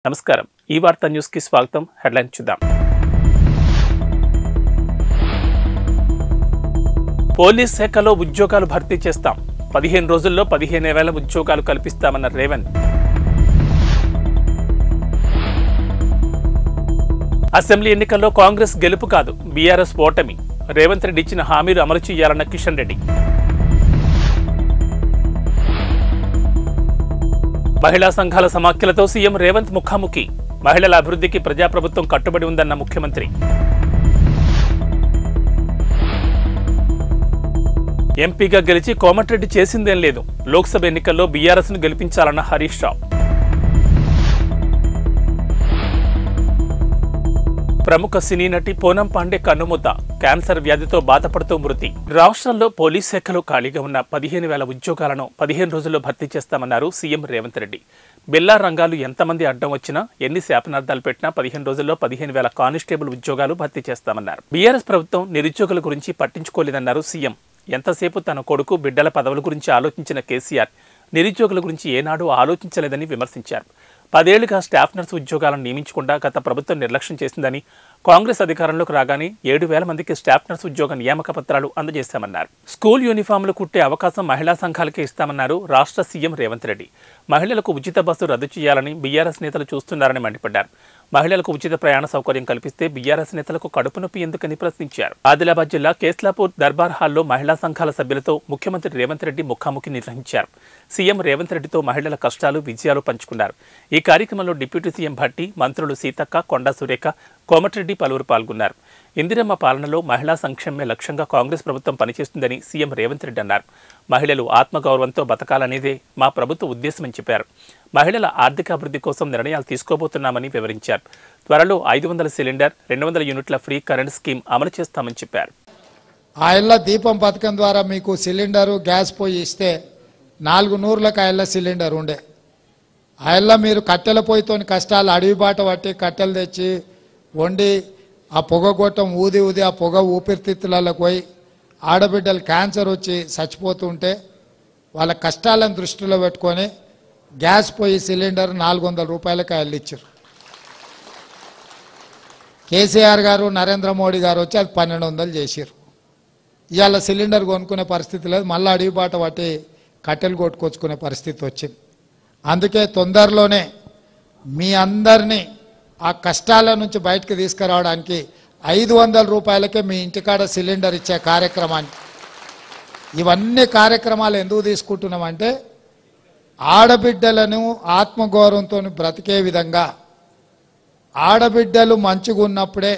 నమస్కారం ఈ వార్తా న్యూస్ కి స్వాగతం హెడ్లైన్ చూద్దాం పోలీస్ శాఖలో ఉద్యోగాలు భర్తీ చేస్తాం 15 రోజుల్లో 15,000 ఉద్యోగాలు కల్పిస్తామన్న రేవంత్ అసెంబ్లీ ఎన్నికల్లో కాంగ్రెస్ గెలుపు కాదు బీఆర్ఎస్ ఓటమి రేవంత్ రెడ్డి ఇచ్చిన హామీలు అమలు చేయాలన్న కిషన్ రెడ్డి మహిళా సంఘాల సమాఖ్యలతో సీఎం రేవంత్ ముఖాముఖి మహిళల అభివృద్ధికి ప్రజాప్రభుత్వం కట్టుబడి ఉందన్న ముఖ్యమంత్రి ఎంపీగా గెలిచి కోమటిరెడ్డి చేసిందేం లేదు లోక్సభ ఎన్నికల్లో బీఆర్ఎస్ ను గెలిపించాలన్న హరీష్ రావు ప్రముఖ సినీ నటి పూనం పాండే కన్నుముద్ద క్యాన్సర్ వ్యాధితో బాధపడుతూ మృతి రాష్ట్రంలో పోలీస్ శాఖలో ఖాళీగా ఉన్న 15,000 ఉద్యోగాలను 15 రోజుల్లో భర్తీ చేస్తామన్నారు సీఎం రేవంత్ రెడ్డి బిల్లా రంగాలు ఎంతమంది అడ్డం వచ్చినా ఎన్ని శాపనార్థాలు పెట్టినా 15 రోజుల్లో 15,000 కానిస్టేబుల్ ఉద్యోగాలు భర్తీ చేస్తామన్నారు బీఆర్ఎస్ ప్రభుత్వం నిరుద్యోగుల గురించి పట్టించుకోలేదన్నారు సీఎం ఎంతసేపు తన కొడుకు బిడ్డల పదవుల గురించి ఆలోచించిన కేసీఆర్ నిరుద్యోగుల గురించి ఏనాడూ ఆలోచించలేదని విమర్శించారు 10 ఏళ్లుగా స్టాఫ్ నర్సు ఉద్యోగాలను నియమించకుండా గత ప్రభుత్వం నిర్లక్ష్యం చేసిందని కాంగ్రెస్ అధికారంలోకి రాగానే 7,000 మందికి స్టాఫ్ నర్సు ఉద్యోగ నియామక పత్రాలు అందజేశామన్నారు స్కూల్ యూనిఫామ్లు కుట్టే అవకాశం మహిళా సంఘాలకే ఇస్తామన్నారు రాష్ట్ర సీఎం రేవంత్ రెడ్డి మహిళలకు ఉచిత బస్సు రద్దు చేయాలని బీఆర్ఎస్ నేతలు చూస్తున్నారని మండిపడ్డారు మహిళలకు ఉచిత ప్రయాణ సౌకర్యం కల్పిస్తే బీఆర్ఎస్ నేతలకు కడుపు నొప్పి ఎందుకని ప్రశ్నించారు ఆదిలాబాద్ జిల్లా కేస్లాపూర్ దర్బార్ హాల్లో మహిళా సంఘాల సభ్యులతో ముఖ్యమంత్రి రేవంత్ రెడ్డి ముఖాముఖి నిర్వహించారు సీఎం రేవంత్ రెడ్డితో మహిళల కష్టాలు విజయాలు పంచుకున్నారు ఈ కార్యక్రమంలో డిప్యూటీ సీఎం భట్టి మంత్రులు సీతక్క కొండా సురేఖ కోమటిరెడ్డి పలువురు పాల్గొన్నారు ఇందిరమ్మ పాలనలో మహిళా సంక్షేమమే లక్ష్యంగా కాంగ్రెస్ ప్రభుత్వం పనిచేస్తుందని సీఎం రేవంత్ రెడ్డి అన్నారు మహిళలు ఆత్మగౌరవంతో బతకాలనేదే మా ప్రభుత్వ ఉద్దేశమని చెప్పారు మహిళల ఆర్థికాభివృద్ధి కోసం నిర్ణయాలు తీసుకోబోతున్నామని వివరించారు త్వరలో 500 సిలిండర్ 200 యూనిట్ల ఫ్రీ కరెంట్ స్కీమ్ అమలు చేస్తామని చెప్పారు ఆ ఇళ్ల దీపం పథకం ద్వారా మీకు సిలిండరు గ్యాస్ పొయ్యి ఇస్తే 4 నూర్లకు ఆ ఇళ్ల సిలిండర్ ఉండే ఆ ఇళ్ల మీరు కట్టెల పొయ్యితోని కష్టాలు అడవి బాట పట్టి కట్టెలు తెచ్చి వండి ఆ పొగ గొట్టం ఊది ఆ పొగ ఊపిరితిత్తులకు పోయి ఆడబిడ్డలు క్యాన్సర్ వచ్చి చచ్చిపోతుంటే వాళ్ళ కష్టాలను దృష్టిలో పెట్టుకొని గ్యాస్ పొయ్యి సిలిండర్ 400 రూపాయలకి ఆ ఇల్లు ఇచ్చారు కేసీఆర్ గారు నరేంద్ర మోడీ గారు వచ్చి అది 1,200 చేశారు ఇవాళ సిలిండర్ కొనుక్కునే పరిస్థితి లేదు మళ్ళీ అడవి బాట పట్టి కట్టెలు కొట్టుకొచ్చుకునే పరిస్థితి వచ్చింది అందుకే తొందరలోనే మీ అందరినీ ఆ కష్టాల నుంచి బయటకు తీసుకురావడానికి 500 రూపాయలకే మీ ఇంటికాడ సిలిండర్ ఇచ్చే కార్యక్రమాన్ని ఇవన్నీ కార్యక్రమాలు ఎందుకు తీసుకుంటున్నామంటే ఆడబిడ్డలను ఆత్మగౌరవంతో బ్రతికే విధంగా ఆడబిడ్డలు మంచిగా ఉన్నప్పుడే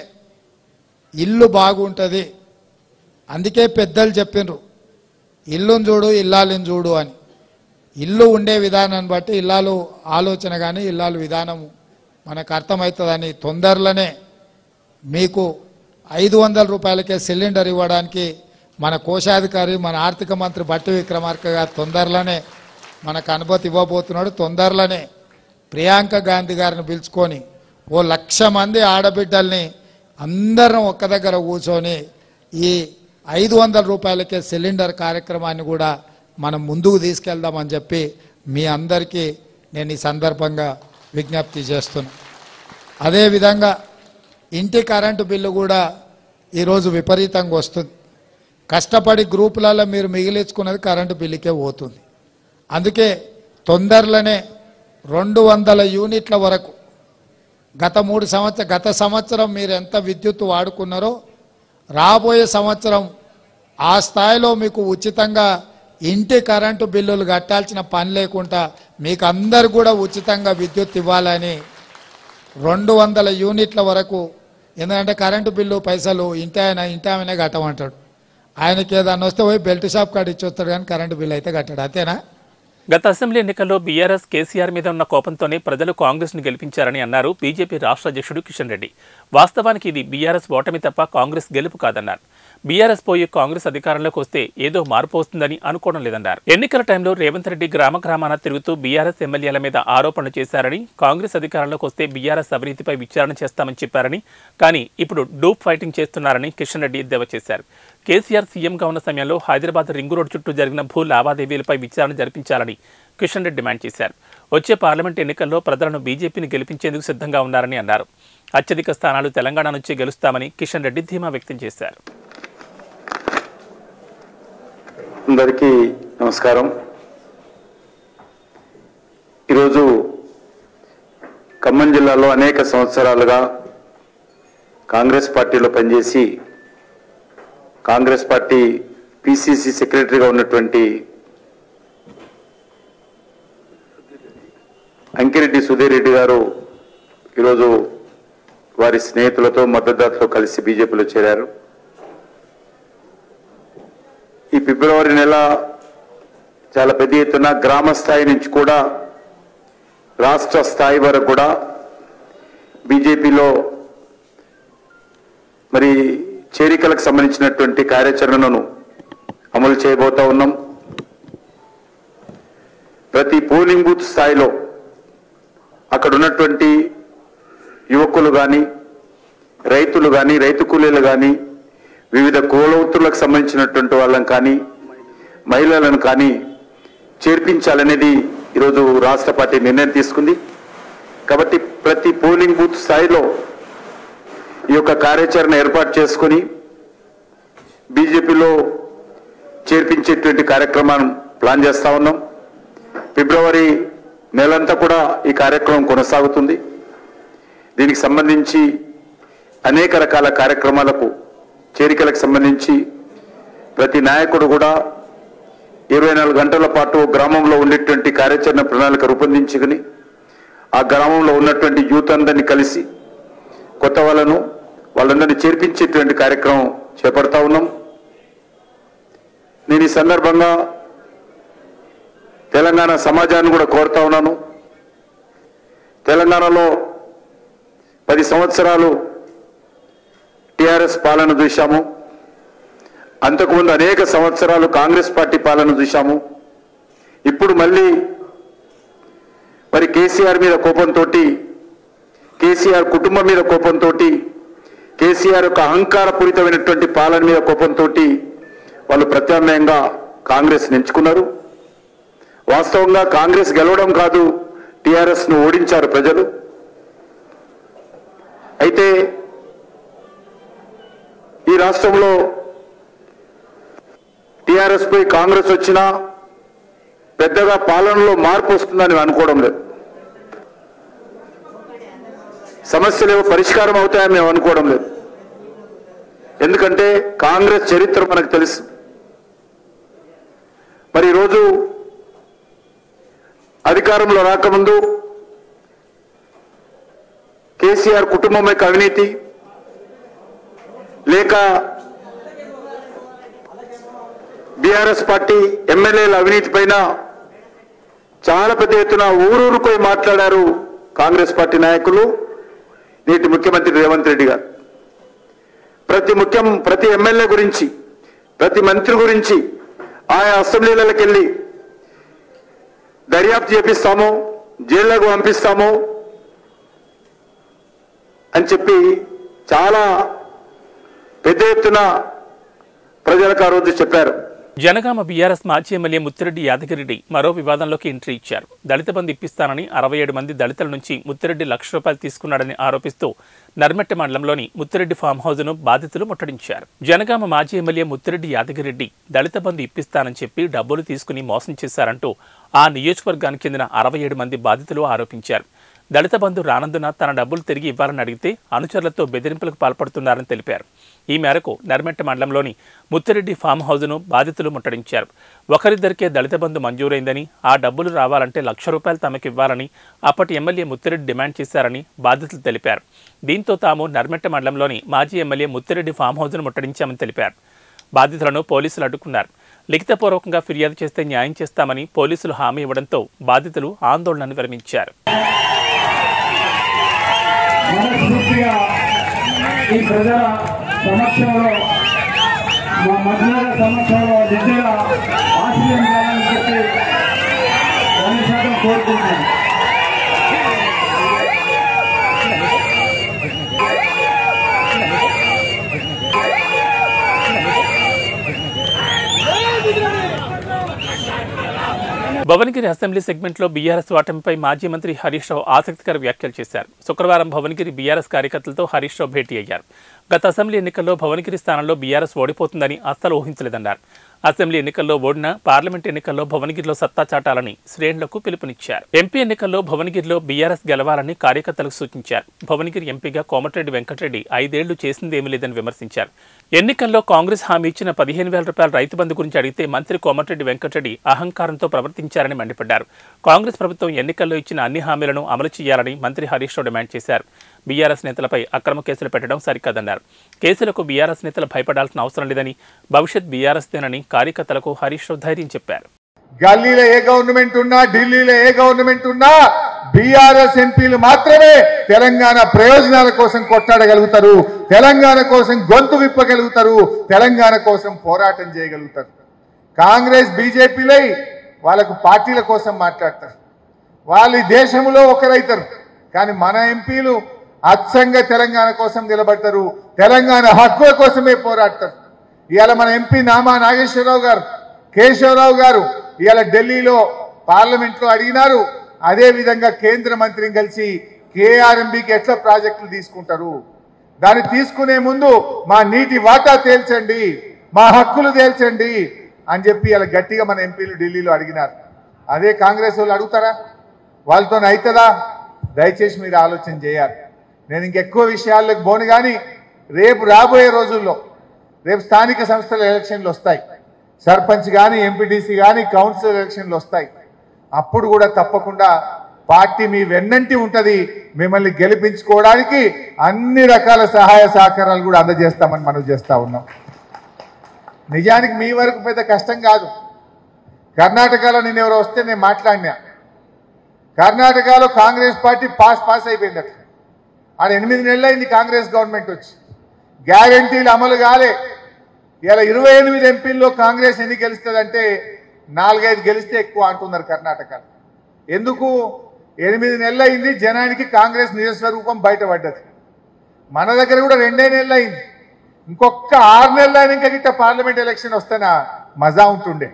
ఇల్లు బాగుంటుంది అందుకే పెద్దలు చెప్పినారు ఇల్లును చూడు ఇల్లాలని చూడు అని ఇల్లు ఉండే విధానాన్ని బట్టి ఇల్లాలు ఆలోచన కానీ ఇల్లాలు విధానము మనకు అర్థమవుతుందని తొందరలోనే మీకు 500 రూపాయలకే సిలిండర్ ఇవ్వడానికి మన కోశాధికారి మన ఆర్థిక మంత్రి బట్టి విక్రమార్క గారు తొందరలోనే మనకు అనుమతి ఇవ్వబోతున్నాడు తొందరలోనే ప్రియాంక గాంధీ గారిని పిలుచుకొని 1,00,000 మంది ఆడబిడ్డల్ని అందరం ఒక్క దగ్గర కూర్చొని ఈ 500 రూపాయలకే సిలిండర్ కార్యక్రమాన్ని కూడా మనం ముందుకు తీసుకెళ్దామని చెప్పి మీ అందరికీ నేను ఈ సందర్భంగా విజ్ఞప్తి చేస్తున్నా అదేవిధంగా ఇంటి కరెంటు బిల్లు కూడా ఈరోజు విపరీతంగా వస్తుంది కష్టపడి గ్రూపులలో మీరు మిగిలించుకున్నది కరెంటు బిల్లుకే పోతుంది అందుకే తొందరలోనే 200 యూనిట్ల వరకు గత సంవత్సరం మీరు ఎంత విద్యుత్ వాడుకున్నారో రాబోయే సంవత్సరం ఆ స్థాయిలో మీకు ఉచితంగా ఇంటి కరెంటు బిల్లులు కట్టాల్సిన పని లేకుండా మీకు అందరు కూడా ఉచితంగా విద్యుత్ ఇవ్వాలని 200 యూనిట్ల వరకు ఎందుకంటే కరెంటు బిల్లు పైసలు ఇంటాయనే కట్టమంటాడు ఆయనకి ఏదన్నా వస్తే పోయి బెల్ట్ షాప్ కాడ ఇచ్చి వస్తాడు కానీ కరెంటు బిల్లు అయితే కట్టాడు అంతేనా గత అసెంబ్లీ ఎన్నికల్లో బీఆర్ఎస్ కేసీఆర్ మీద ఉన్న కోపంతోనే ప్రజలు కాంగ్రెస్ ను గెలిపించారని అన్నారు బీజేపీ రాష్ట్ర అధ్యక్షుడు కిషన్ రెడ్డి వాస్తవానికి ఇది బీఆర్ఎస్ ఓటమి తప్ప కాంగ్రెస్ గెలుపు కాదన్నారు బీఆర్ఎస్ పోయి కాంగ్రెస్ అధికారంలోకి వస్తే ఏదో మార్పు వస్తుందని అనుకోవడం లేదన్నారు ఎన్నికల టైంలో రేవంత్ రెడ్డి గ్రామాన తిరుగుతూ బీఆర్ఎస్ ఎమ్మెల్యేల మీద ఆరోపణలు చేశారని కాంగ్రెస్ అధికారంలోకి వస్తే బీఆర్ఎస్ అవినీతిపై విచారణ చేస్తామని చెప్పారని కానీ ఇప్పుడు డూప్ ఫైటింగ్ చేస్తున్నారని కిషన్ రెడ్డి ఎద్దేవా చేశారు కేసీఆర్ సీఎంగా ఉన్న సమయంలో హైదరాబాద్ రింగు రోడ్ చుట్టూ జరిగిన భూ లావాదేవీలపై విచారణ జరిపించాలని కిషన్ రెడ్డి డిమాండ్ చేశారు వచ్చే పార్లమెంట్ ఎన్నికల్లో ప్రజలను బీజేపీని గెలిపించేందుకు సిద్ధంగా ఉన్నారని అన్నారు. అత్యధిక స్థానాలు తెలంగాణ నుంచి గెలుస్తామని కిషన్ రెడ్డి ధీమా వ్యక్తం చేశారు. అందరికీ నమస్కారం. ఈరోజు ఖమ్మం జిల్లాలో అనేక సంవత్సరాలుగా కాంగ్రెస్ పార్టీలో పనిచేసి కాంగ్రెస్ పార్టీ పిసిసి సెక్రటరీగా ఉన్నటువంటి అంకిరెడ్డి సుధీర్ రెడ్డి గారు ఈరోజు వారి స్నేహితులతో మద్దతుదారులతో కలిసి బీజేపీలో చేరారు. ఈ ఫిబ్రవరి నెల చాలా పెద్ద ఎత్తున గ్రామ స్థాయి నుంచి కూడా రాష్ట్ర స్థాయి వరకు కూడా బీజేపీలో మరి చేరికలకు సంబంధించినటువంటి కార్యాచరణను అమలు చేయబోతా ఉన్నాం. ప్రతి పోలింగ్ బూత్ స్థాయిలో అక్కడ ఉన్నటువంటి యువకులు కానీ రైతులు కానీ రైతు కూలీలు కానీ వివిధ కులవృత్తులకు సంబంధించినటువంటి వాళ్ళని కానీ మహిళలను కానీ చేర్పించాలనేది ఈరోజు రాష్ట్ర పార్టీ నిర్ణయం తీసుకుంది. కాబట్టి ప్రతి పోలింగ్ బూత్ స్థాయిలో ఈ యొక్క కార్యాచరణ ఏర్పాటు చేసుకుని బీజేపీలో చేర్పించేటువంటి కార్యక్రమాన్ని ప్లాన్ చేస్తా ఉన్నాం. ఫిబ్రవరి నెలంతా కూడా ఈ కార్యక్రమం కొనసాగుతుంది. దీనికి సంబంధించి అనేక రకాల కార్యక్రమాలకు చేరికలకు సంబంధించి ప్రతి నాయకుడు కూడా 24 గంటల పాటు గ్రామంలో ఉండేటువంటి కార్యాచరణ ప్రణాళిక రూపొందించుకుని ఆ గ్రామంలో ఉన్నటువంటి యూత్ అందరినీ కలిసి కొత్త వాళ్ళందరినీ చేర్పించేటువంటి కార్యక్రమం చేపడతా ఉన్నాం. నేను ఈ సందర్భంగా తెలంగాణ సమాజాన్ని కూడా కోరుతా ఉన్నాను. తెలంగాణలో 10 సంవత్సరాలు టిఆర్ఎస్ పాలన చూశాము. అంతకుముందు అనేక సంవత్సరాలు కాంగ్రెస్ పార్టీ పాలన చూశాము. ఇప్పుడు మళ్ళీ మరి కేసీఆర్ మీద కోపంతో, కేసీఆర్ కుటుంబం మీద కోపంతో, కేసీఆర్ యొక్క అహంకారపూరితమైనటువంటి పాలన మీద కోపంతో వాళ్ళు ప్రత్యామ్నాయంగా కాంగ్రెస్ ఎంచుకున్నారు. వాస్తవంగా కాంగ్రెస్ గెలవడం కాదు, టిఆర్ఎస్ ను ఓడించారు ప్రజలు. అయితే ఈ రాష్ట్రంలో టిఆర్ఎస్ పై కాంగ్రెస్ వచ్చినా పెద్దగా పాలనలో మార్పు వస్తుందని అనుకోవడం లేదు. సమస్యలు ఏవో పరిష్కారం అవుతాయని మేము అనుకోవడం లేదు. ఎందుకంటే కాంగ్రెస్ చరిత్ర మనకు తెలుసు. మరి ఈరోజు అధికారంలో రాకముందు కేసీఆర్ కుటుంబం యొక్క అవినీతి లేక బీఆర్ఎస్ పార్టీ ఎమ్మెల్యేల అవినీతి పైన చాలా పెద్ద ఎత్తున ఊరూరుకోయి మాట్లాడారు కాంగ్రెస్ పార్టీ నాయకులు, నేటి ముఖ్యమంత్రి రేవంత్ రెడ్డి గారు. ప్రతి ఎమ్మెల్యే గురించి, ప్రతి మంత్రి గురించి ఆయా అసెంబ్లీలకు వెళ్ళి దర్యాప్తు చేపిస్తాము, జైళ్లకు పంపిస్తాము అని చెప్పి చాలా పెద్ద ఎత్తున ప్రజలకు ఆ రోజు చెప్పారు. జనగామ బీఆర్ఎస్ మాజీ ఎమ్మెల్యే ముత్తిరెడ్డి యాదగిరెడ్డి మరో వివాదంలోకి ఎంట్రీ ఇచ్చారు. దళిత బంధు ఇప్పిస్తానని 67 మంది దళితుల నుంచి ముత్తిరెడ్డి ₹1,00,000 తీసుకున్నాడని ఆరోపిస్తూ నర్మెట్ట మండలంలోని ముత్తిరెడ్డి ఫామ్ హౌస్ ను బాధితులు ముట్టడించారు. జనగామ మాజీ ఎమ్మెల్యే ముత్తిరెడ్డి యాదగిరెడ్డి దళిత బంధు ఇప్పిస్తానని చెప్పి డబ్బులు తీసుకుని మోసం చేశారంటూ ఆ నియోజకవర్గానికి చెందిన 67 మంది బాధితులు ఆరోపించారు. దళిత బంధు రానందున తన డబ్బులు తిరిగి ఇవ్వాలని అడిగితే అనుచరులతో బెదిరింపులకు పాల్పడుతున్నారని తెలిపారు. ఈ మేరకు నర్మెట్ట మండలంలోని ముత్తిరెడ్డి ఫామ్ హౌస్ ను బాధితులు ముట్టడించారు. ఒకరిద్దరికే దళిత బంధు మంజూరైందని, ఆ డబ్బులు రావాలంటే ₹1,00,000 తమకివ్వాలని అప్పటి ఎమ్మెల్యే ముత్తిరెడ్డి డిమాండ్ చేశారని బాధితులు తెలిపారు. దీంతో తాము నర్మెట్ట మండలంలోని మాజీ ఎమ్మెల్యే ముత్తిరెడ్డి ఫామ్ హౌస్ ను ముట్టడించామని తెలిపారు. బాధితులను పోలీసులు అడ్డుకున్నారు. లిఖితపూర్వకంగా ఫిర్యాదు చేస్తే న్యాయం చేస్తామని పోలీసులు హామీ ఇవ్వడంతో బాధితులు ఆందోళనను విరమించారు. ఈ ప్రజల సమక్షంలో మా మధ్య సమక్షంలో విద్యగా ఆశీర్వదించాలని చెప్పి 100% కోరుకుంటున్నాను. భువనగిరి అసెంబ్లీ సెగ్మెంట్లో బీఆర్ఎస్ ఓటమిపై మాజీ మంత్రి హరీష్ రావు ఆసక్తికర వ్యాఖ్యలు చేశారు. శుక్రవారం భువనగిరి బీఆర్ఎస్ కార్యకర్తలతో హరీష్ రావు భేటీ అయ్యారు. గత అసెంబ్లీ ఎన్నికల్లో భువనగిరి స్థానంలో బీఆర్ఎస్ ఓడిపోతుందని అస్సలు ఊహించలేదన్నారు. అసెంబ్లీ ఎన్నికల్లో ఓడినా పార్లమెంట్ ఎన్నికల్లో భువనగిరిలో సత్తా చాటాలని శ్రేణులకు పిలుపునిచ్చారు. ఎంపీ ఎన్నికల్లో భువనగిరిలో బీఆర్ఎస్ గెలవాలని కార్యకర్తలకు సూచించారు. భువనగిరి ఎంపీగా కోమటిరెడ్డి వెంకటరెడ్డి 5 ఏళ్లు చేసిందేమీ లేదని విమర్శించారు. ఎన్నికల్లో కాంగ్రెస్ హామీ ఇచ్చిన 15,000 రూపాయల రైతు బంధు గురించి అడిగితే మంత్రి కోమటిరెడ్డి వెంకటరెడ్డి అహంకారంతో ప్రవర్తించారని మండిపడ్డారు. కాంగ్రెస్ ప్రభుత్వం ఎన్నికల్లో ఇచ్చిన అన్ని హామీలను అమలు చేయాలని మంత్రి హరీష్ రావు డిమాండ్ చేశారు. బీఆర్ఎస్ నేతలపై అక్రమ కేసులు పెట్టడం సరికాదన్నారు. కేసులకు బీఆర్ఎస్ నేతలు భయపడాల్సిన అవసరం లేదని, భవిష్యత్ బీఆర్ఎస్దేనని కార్యకర్తలకు హరీష్ రావు ధైర్యం చెప్పారు. గల్లీలో ఏ గవర్నమెంట్ ఉన్నా, ఢిల్లీలో ఏ గవర్నమెంట్ ఉన్నా బీఆర్ఎస్ ఎంపీలు మాత్రమే తెలంగాణ ప్రయోజనాల కోసం కొట్లాడగలుగుతారు, తెలంగాణ కోసం గొంతు విప్పగలుగుతారు, తెలంగాణ కోసం పోరాటం చేయగలుగుతారు. కాంగ్రెస్ బీజేపీలై వాళ్ళకు పార్టీల కోసం మాట్లాడతారు. వాళ్ళు ఈ దేశంలో ఒకరైతారు. కానీ మన ఎంపీలు అచ్చంగా తెలంగాణ కోసం నిలబడతారు, తెలంగాణ హక్కుల కోసమే పోరాడతారు. ఇవాళ మన ఎంపీ నామా నాగేశ్వరరావు గారు, కేశవరావు గారు ఇవాళ ఢిల్లీలో పార్లమెంట్లో అడిగినారు. అదే విధంగా కేంద్ర మంత్రిని కలిసి కేఆర్ఎంబీకి ఎట్లా ప్రాజెక్టులు తీసుకుంటారు, దాన్ని తీసుకునే ముందు మా నీటి వాటా తేల్చండి, మా హక్కులు తేల్చండి అని చెప్పి ఇలా గట్టిగా మన ఎంపీలు ఢిల్లీలో అడిగినారు. అదే కాంగ్రెస్ వాళ్ళు అడుగుతారా? వాళ్ళతో అవుతుందా? దయచేసి మీరు ఆలోచన చేయాలి. నేను ఇంకెక్కువ విషయాల్లోకి పోను. కానీ రేపు రాబోయే రోజుల్లో రేపు స్థానిక సంస్థల ఎలక్షన్లు వస్తాయి, సర్పంచ్ కానీ ఎంపీటీసీ కానీ కౌన్సిలర్ ఎలక్షన్లు వస్తాయి. అప్పుడు కూడా తప్పకుండా పార్టీ మీ వెన్నంటి ఉంటుంది. మిమ్మల్ని గెలిపించుకోవడానికి అన్ని రకాల సహాయ సహకారాలు కూడా అందజేస్తామని మనం చేస్తా ఉన్నాం. నిజానికి మీ వరకు పెద్ద కష్టం కాదు. కర్ణాటకలో నేను ఎవరో వస్తే నేను మాట్లాడినా. కర్ణాటకలో కాంగ్రెస్ పార్టీ పాస్ అయిపోయిందట. ఆడ 8 నెలలు అయింది కాంగ్రెస్ గవర్నమెంట్ వచ్చి, గ్యారంటీలు అమలు కాలే. ఇలా 28 ఎంపీల్లో కాంగ్రెస్ ఎన్ని గెలుస్తుందంటే 4-5 గెలిస్తే ఎక్కువ అంటున్నారు కర్ణాటకలో. ఎందుకు? 8 నెలలు అయింది, జనానికి కాంగ్రెస్ నిజస్వరూపం బయటపడ్డది. మన దగ్గర కూడా 2 నెలలు అయింది. ఇంకొక 6 నెలలు అయినాక గిట్ట పార్లమెంట్ ఎలక్షన్ వస్తేనా మజా ఉంటుండే.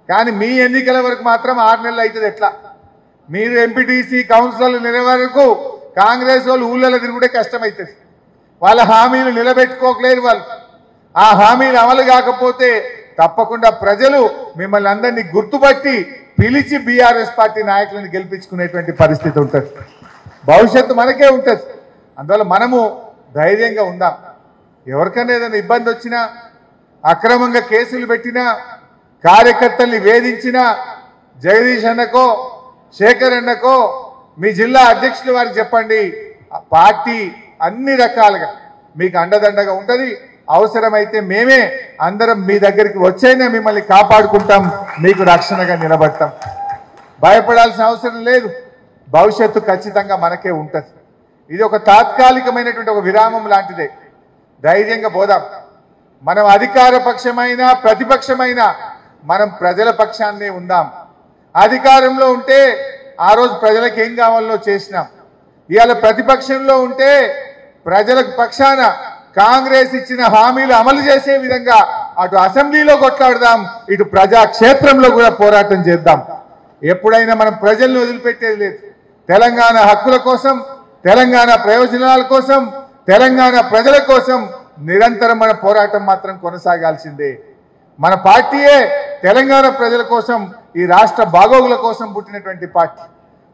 కానీ మీ ఎన్నికల వరకు మాత్రం 6 నెలలు అవుతుంది. ఎట్లా? మీరు ఎంపీటీసీ కౌన్సిలర్లు నిలే వరకు కాంగ్రెస్ వాళ్ళు ఊళ్ళలో తిరుగుడే కష్టమవుతుంది. వాళ్ళ హామీలు నిలబెట్టుకోకలేరు. వాళ్ళు ఆ హామీలు అమలు కాకపోతే తప్పకుండా ప్రజలు మిమ్మల్ని అందరినీ గుర్తుపట్టి పిలిచి బీఆర్ఎస్ పార్టీ నాయకులను గెలిపించుకునేటువంటి పరిస్థితి ఉంటుంది. భవిష్యత్తు మనకే ఉంటుంది. అందువల్ల మనము ధైర్యంగా ఉందాం. ఎవరికైనా ఏదైనా ఇబ్బంది వచ్చినా, అక్రమంగా కేసులు పెట్టినా, కార్యకర్తల్ని వేధించినా జగదీష్ అన్నకో శేఖర్ అన్నకో మీ జిల్లా అధ్యక్షులు వారికి చెప్పండి. పార్టీ అన్ని రకాలుగా మీకు అండదండగా ఉంటుంది. అవసరమైతే మేమే అందరం మీ దగ్గరికి వచ్చైనా మిమ్మల్ని కాపాడుకుంటాం, మీకు రక్షణగా నిలబడతాం. భయపడాల్సిన అవసరం లేదు. భవిష్యత్తు ఖచ్చితంగా మనకే ఉంటుంది. ఇది ఒక తాత్కాలికమైనటువంటి ఒక విరామం లాంటిదే. ధైర్యంగా పోదాం. మనం అధికార పక్షమైనా ప్రతిపక్షమైనా మనం ప్రజల పక్షాన్నే ఉందాం. అధికారంలో ఉంటే ఆ రోజు ప్రజలకు ఏం కావాలో చేసినాం. ఇవాళ ప్రతిపక్షంలో ఉంటే ప్రజలకు పక్షాన కాంగ్రెస్ ఇచ్చిన హామీలు అమలు చేసే విధంగా అటు అసెంబ్లీలో కొట్లాడదాం, ఇటు ప్రజాక్షేత్రంలో కూడా పోరాటం చేద్దాం. ఎప్పుడైనా మనం ప్రజల్ని వదిలిపెట్టేది లేదు. తెలంగాణ హక్కుల కోసం, తెలంగాణ ప్రయోజనాల కోసం, తెలంగాణ ప్రజల కోసం నిరంతరం మన పోరాటం మాత్రం కొనసాగాల్సిందే. మన పార్టీయే తెలంగాణ ప్రజల కోసం, ఈ రాష్ట్ర బాగోగుల కోసం పుట్టినటువంటి పార్టీ.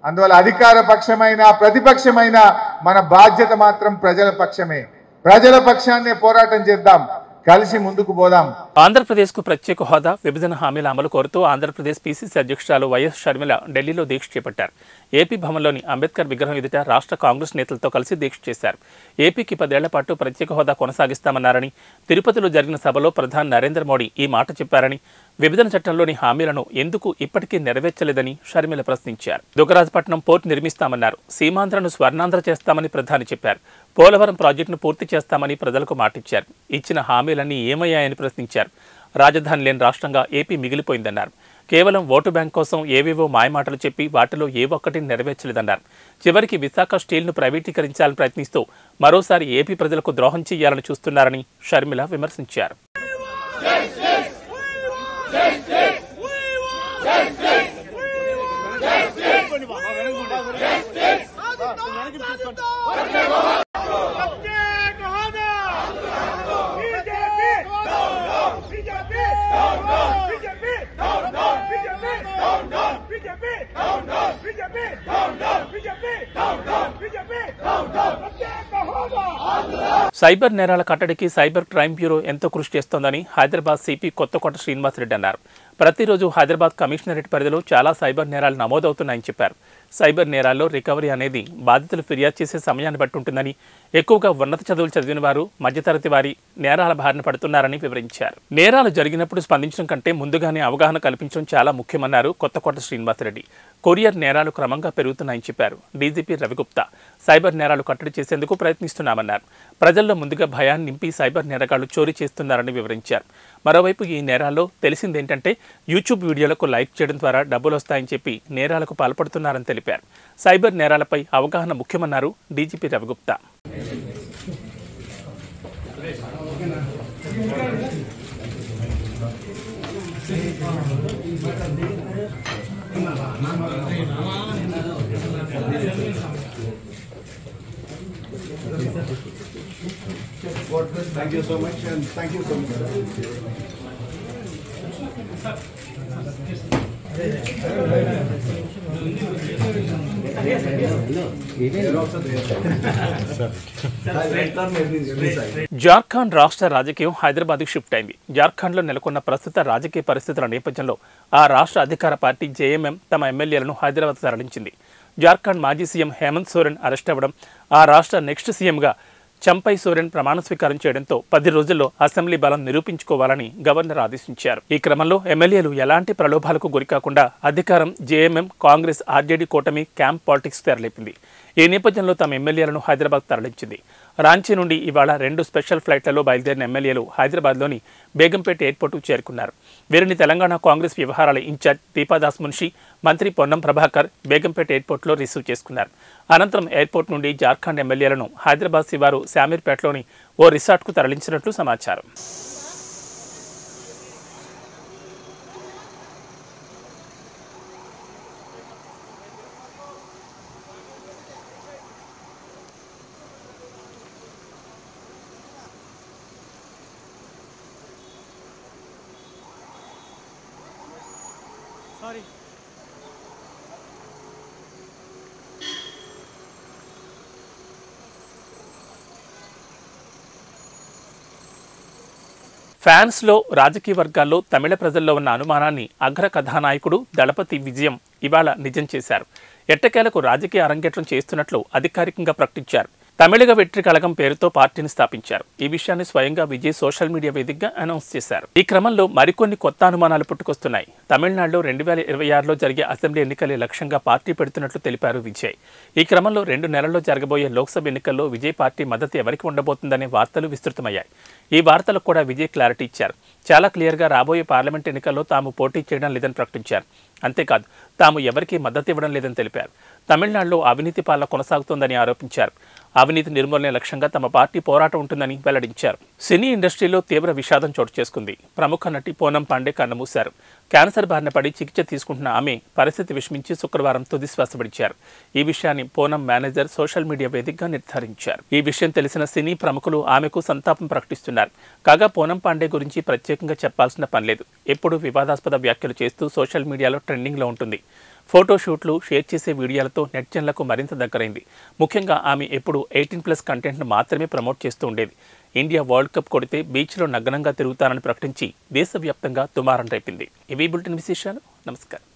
అందువల్ల అధికార పక్షమైన ప్రతిపక్షమైన మన బాధ్యత మాత్రం ప్రజల పక్షమే. ప్రజల పక్షాన్నే పోరాటం చేద్దాం, కలిసి ముందుకు పోదాం. ఆంధ్రప్రదేశ్కు ప్రత్యేక హోదా, విభజన హామీల అమలు కోరుతూ ఆంధ్రప్రదేశ్ పీసీసీ అధ్యక్షురాలు వైఎస్ షర్మిల ఢిల్లీలో దీక్ష చేపట్టారు. ఏపీ భవన్లోని అంబేద్కర్ విగ్రహం ఎదుట రాష్ట్ర కాంగ్రెస్ నేతలతో కలిసి దీక్ష చేశారు. ఏపీకి 10 ఏళ్ల పాటు ప్రత్యేక హోదా కొనసాగిస్తామన్నారని, తిరుపతిలో జరిగిన సభలో ప్రధాని నరేంద్ర మోడీ ఈ మాట చెప్పారని, విభజన చట్టంలోని హామీలను ఎందుకు ఇప్పటికీ నెరవేర్చలేదని షర్మిల ప్రశ్నించారు. దుగ్గరాజపట్నం పోర్టు నిర్మిస్తామన్నారు. సీమాంధ్రను స్వర్ణాంధ్ర చేస్తామని ప్రధాని చెప్పారు. పోలవరం ప్రాజెక్టును పూర్తి చేస్తామని ప్రజలకు మాటిచ్చారు. ఇచ్చిన హామీలన్నీ ఏమయ్యాయని ప్రశ్నించారు. రాజధాని లేని రాష్ట్రంగా ఏపీ మిగిలిపోయిందన్నారు. కేవలం ఓటు బ్యాంక్ కోసం ఏవేవో మాయమాటలు చెప్పి వాటిలో ఏ ఒక్కటి నెరవేర్చలేదన్నారు. చివరికి విశాఖ స్టీల్ను ప్రైవేటీకరించాలని ప్రయత్నిస్తూ మరోసారి ఏపీ ప్రజలకు ద్రోహం చేయాలని చూస్తున్నారని షర్మిల విమర్శించారు. సైబర్ నేరాల కట్టడికి సైబర్ క్రైమ్ బ్యూరో ఎంతో కృషి చేస్తోందని హైదరాబాద్ సిపి కొత్తకోట శ్రీనివాసరెడ్డి అన్నారు. ప్రతిరోజు హైదరాబాద్ కమిషనరేట్ పరిధిలో చాలా సైబర్ నేరాలు నమోదవుతున్నాయని చెప్పారు. సైబర్ నేరాల్లో రికవరీ అనేది బాధితులు ఫిర్యాదు చేసే సమయాన్ని బట్టి ఉంటుందని, ఎక్కువగా ఉన్నత చదువులు చదివిన వారు, మధ్యతరగతి వారి నేరాల బారిన పడుతున్నారని వివరించారు. నేరాలు జరిగినప్పుడు స్పందించడం కంటే ముందుగానే అవగాహన కల్పించడం చాలా ముఖ్యమన్నారు కొత్తకోట శ్రీనివాసరెడ్డి. కొరియర్ నేరాలు క్రమంగా పెరుగుతున్నాయని చెప్పారు. డీజీపీ రవిగుప్తా సైబర్ నేరాలు కట్టడి చేసేందుకు ప్రయత్నిస్తున్నామన్నారు. ప్రజల్లో ముందుగా భయాన్ని నింపి సైబర్ నేరగాళ్లు చోరీ చేస్తున్నారని వివరించారు. మరోవైపు ఈ నేరాల్లో తెలిసిందేంటంటే యూట్యూబ్ వీడియోలకు లైక్ చేయడం ద్వారా డబ్బులు వస్తాయని చెప్పి నేరాలకు పాల్పడుతున్నారని తెలిపారు. సైబర్ నేరాలపై అవగాహన ముఖ్యమన్నారు DGP Ravi Gupta. Thank you so much and thank you so much. Jharkhand రాష్ట్ర రాజకీయం హైదరాబాద్కు షిఫ్ట్ అయింది. జార్ఖండ్లో నెలకొన్న ప్రస్తుత రాజకీయ పరిస్థితుల నేపథ్యంలో ఆ రాష్ట్ర అధికార పార్టీ జేఎంఎం తమ ఎమ్మెల్యేలను హైదరాబాద్ తరలించింది. జార్ఖండ్ మాజీ సీఎం హేమంత్ సోరెన్ అరెస్ట్ అవ్వడం, ఆ రాష్ట్ర నెక్స్ట్ సీఎంగా చంపై సోరెన్ ప్రమాణ స్వీకారం చేయడంతో 10 రోజుల్లో అసెంబ్లీ బలం నిరూపించుకోవాలని గవర్నర్ ఆదేశించారు. ఈ క్రమంలో ఎమ్మెల్యేలు ఎలాంటి ప్రలోభాలకు గురికాకుండా అధికారం జేఎంఎం, కాంగ్రెస్, ఆర్జేడీ కూటమి క్యాంప్ పాలిటిక్స్ తెరలేపింది. ఈ నేపథ్యంలో తమ ఎమ్మెల్యేలను హైదరాబాద్ తరలించింది. రాంచీ నుండి ఇవాళ 2 స్పెషల్ ఫ్లైట్లలో బయలుదేరిన ఎమ్మెల్యేలు హైదరాబాద్లోని బేగంపేట ఎయిర్పోర్టుకు చేరుకున్నారు. వీరిని తెలంగాణ కాంగ్రెస్ వ్యవహారాల ఇన్ఛార్జ్ దీపాదాస్ మున్షి, మంత్రి పొన్నం ప్రభాకర్ బేగంపేట ఎయిర్పోర్టులో రిసీవ్ చేసుకున్నారు. అనంతరం ఎయిర్పోర్ట్ నుండి జార్ఖండ్ ఎమ్మెల్యేలను హైదరాబాద్ శివారు శామీర్పేటలోని ఓ రిసార్ట్కు తరలించినట్లు సమాచారం. ఫ్యాన్స్లో, రాజకీయ వర్గాల్లో తమిళ ప్రజల్లో ఉన్న అనుమానాన్ని అగ్ర కథానాయకుడు దళపతి విజయం ఇవాళ నిజం చేశారు. ఎట్టకేలకు రాజకీయ అరంగేట్రం చేస్తున్నట్లు అధికారికంగా ప్రకటించారు. తమిళగ వెట్రి కళగం పేరుతో పార్టీని స్థాపించారు. ఈ విషయాన్ని స్వయంగా విజయ్ సోషల్ మీడియా వేదికగా అనౌన్స్ చేశారు. ఈ క్రమంలో మరికొన్ని కొత్త అనుమానాలు పుట్టుకొస్తున్నాయి. తమిళనాడులో 2026లో జరిగే అసెంబ్లీ ఎన్నికలే లక్ష్యంగా పార్టీ పెడుతున్నట్లు తెలిపారు విజయ్. ఈ క్రమంలో 2 నెలల్లో జరగబోయే లోక్సభ ఎన్నికల్లో విజయ్ పార్టీ మద్దతు ఎవరికి ఉండబోతుందనే వార్తలు విస్తృతమయ్యాయి. ఈ వార్తలకు కూడా విజయ్ క్లారిటీ ఇచ్చారు. చాలా క్లియర్గా రాబోయే పార్లమెంట్ ఎన్నికల్లో తాము పోటీ చేయడం లేదని ప్రకటించారు. అంతేకాదు తాము ఎవరికీ మద్దతు ఇవ్వడం లేదని తెలిపారు. తమిళనాడులో అవినీతి పాలన కొనసాగుతోందని ఆరోపించారు. అవినీతి నిర్మూలనే లక్ష్యంగా తమ పార్టీ పోరాటం ఉంటుందని వెల్లడించారు. సినీ ఇండస్ట్రీలో తీవ్ర విషాదం చోటు చేసుకుంది. ప్రముఖ నటి పూనం పాండే కన్నుమూశారు. క్యాన్సర్ బారిన పడి చికిత్స తీసుకుంటున్న ఆమె పరిస్థితి విషమించి శుక్రవారం తుది శ్వాస విడిచారు. ఈ విషయాన్ని పూనం మేనేజర్ సోషల్ మీడియా వేదికగా నిర్ధారించారు. ఈ విషయం తెలిసిన సినీ ప్రముఖులు ఆమెకు సంతాపం ప్రకటిస్తున్నారు. కాగా పూనం పాండే గురించి ప్రత్యేకంగా చెప్పాల్సిన పనిలేదు. ఎప్పుడూ వివాదాస్పద వ్యాఖ్యలు చేస్తూ సోషల్ మీడియాలో ట్రెండింగ్లో ఉంటుంది. ఫోటోషూట్లు, షేర్ చేసే వీడియోలతో నెటిజన్లకు మరింత దగ్గరైంది. ముఖ్యంగా ఆమె ఎప్పుడు 18+ కంటెంట్ను మాత్రమే ప్రమోట్ చేస్తూ ఉండేది. ఇండియా వరల్డ్ కప్ కొడితే బీచ్లో నగ్నంగా తిరుగుతానని ప్రకటించి దేశవ్యాప్తంగా దుమారం రేపింది. ఇవి బులెటిన్ విశేషాలు. నమస్కారం.